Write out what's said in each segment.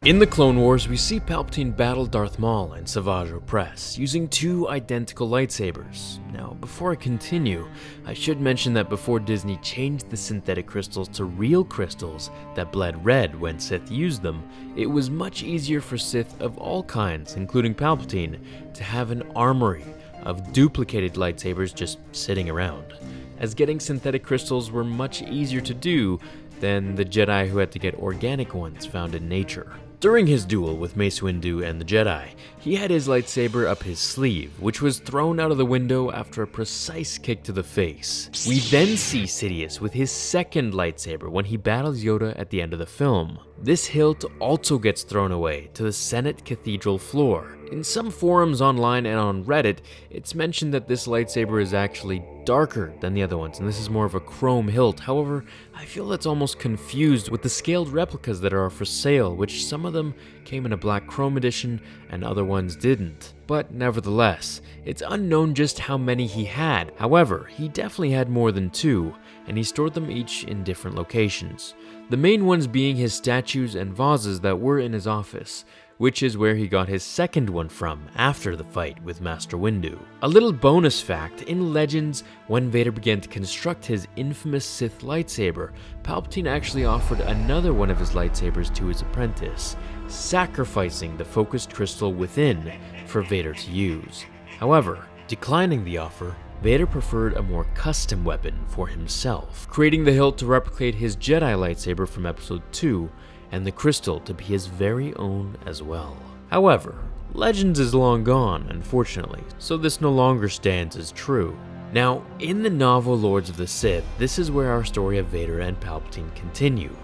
In the Clone Wars, we see Palpatine battle Darth Maul and Savage Opress using two identical lightsabers. Now, before I continue, I should mention that before Disney changed the synthetic crystals to real crystals that bled red when Sith used them, it was much easier for Sith of all kinds, including Palpatine, to have an armory of duplicated lightsabers just sitting around, as getting synthetic crystals were much easier to do than the Jedi who had to get organic ones found in nature. During his duel with Mace Windu and the Jedi, he had his lightsaber up his sleeve, which was thrown out of the window after a precise kick to the face. We then see Sidious with his second lightsaber when he battles Yoda at the end of the film. This hilt also gets thrown away to the Senate Cathedral floor. In some forums online and on Reddit, it's mentioned that this lightsaber is actually darker than the other ones, and this is more of a chrome hilt. However, I feel that's almost confused with the scaled replicas that are for sale, which some of them came in a black chrome edition and other ones didn't. But nevertheless, it's unknown just how many he had. However, he definitely had more than two, and he stored them each in different locations. The main ones being his statues and vases that were in his office, which is where he got his second one from after the fight with Master Windu. A little bonus fact, in Legends, when Vader began to construct his infamous Sith lightsaber, Palpatine actually offered another one of his lightsabers to his apprentice, sacrificing the focused crystal within for Vader to use. However, declining the offer, Vader preferred a more custom weapon for himself, creating the hilt to replicate his Jedi lightsaber from Episode 2, and the crystal to be his very own as well. However, Legends is long gone, unfortunately, so this no longer stands as true. Now, in the novel Lords of the Sith, this is where our story of Vader and Palpatine continue.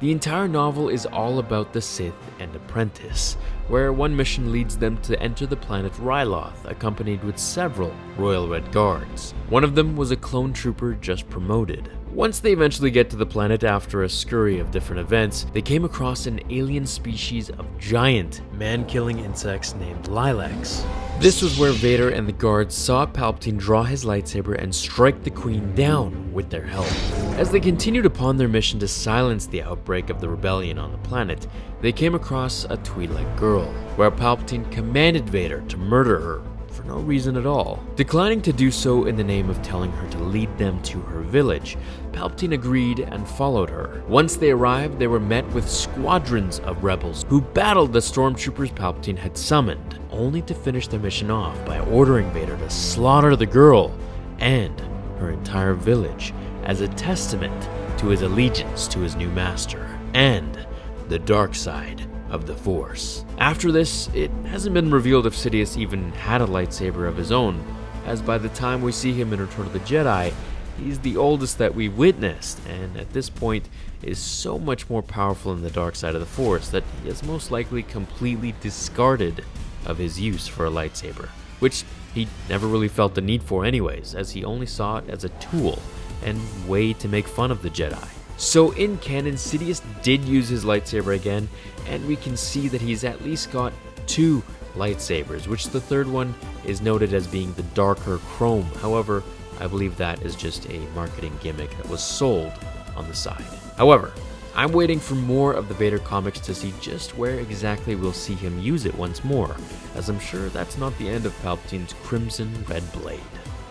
The entire novel is all about the Sith and apprentice, where one mission leads them to enter the planet Ryloth, accompanied with several Royal Red Guards. One of them was a clone trooper just promoted. Once they eventually get to the planet after a scurry of different events, they came across an alien species of giant, man-killing insects named lilacs. This was where Vader and the guards saw Palpatine draw his lightsaber and strike the Queen down with their help. As they continued upon their mission to silence the outbreak of the rebellion on the planet, they came across a Twi'lek girl, where Palpatine commanded Vader to murder her for no reason at all. Declining to do so in the name of telling her to lead them to her village, Palpatine agreed and followed her. Once they arrived, they were met with squadrons of rebels who battled the stormtroopers Palpatine had summoned, only to finish their mission off by ordering Vader to slaughter the girl and her entire village as a testament to his allegiance to his new master and the dark side of the Force. After this, it hasn't been revealed if Sidious even had a lightsaber of his own, as by the time we see him in Return of the Jedi, he's the oldest that we've witnessed, and at this point is so much more powerful in the dark side of the Force that he has most likely completely discarded of his use for a lightsaber, which he never really felt the need for anyways, as he only saw it as a tool and way to make fun of the Jedi. So in canon, Sidious did use his lightsaber again, and we can see that he's at least got two lightsabers, which the third one is noted as being the darker chrome. However, I believe that is just a marketing gimmick that was sold on the side. However, I'm waiting for more of the Vader comics to see just where exactly we'll see him use it once more, as I'm sure that's not the end of Palpatine's Crimson Red Blade.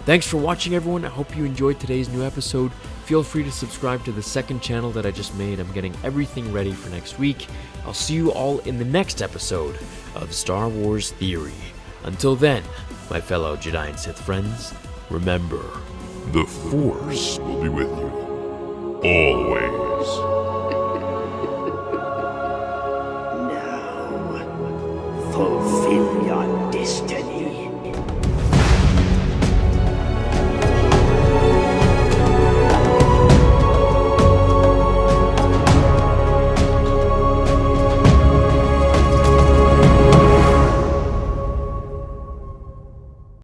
Thanks for watching, everyone. I hope you enjoyed today's new episode. Feel free to subscribe to the second channel that I just made. I'm getting everything ready for next week. I'll see you all in the next episode of Star Wars Theory. Until then, my fellow Jedi and Sith friends, remember, The Force will be with you always.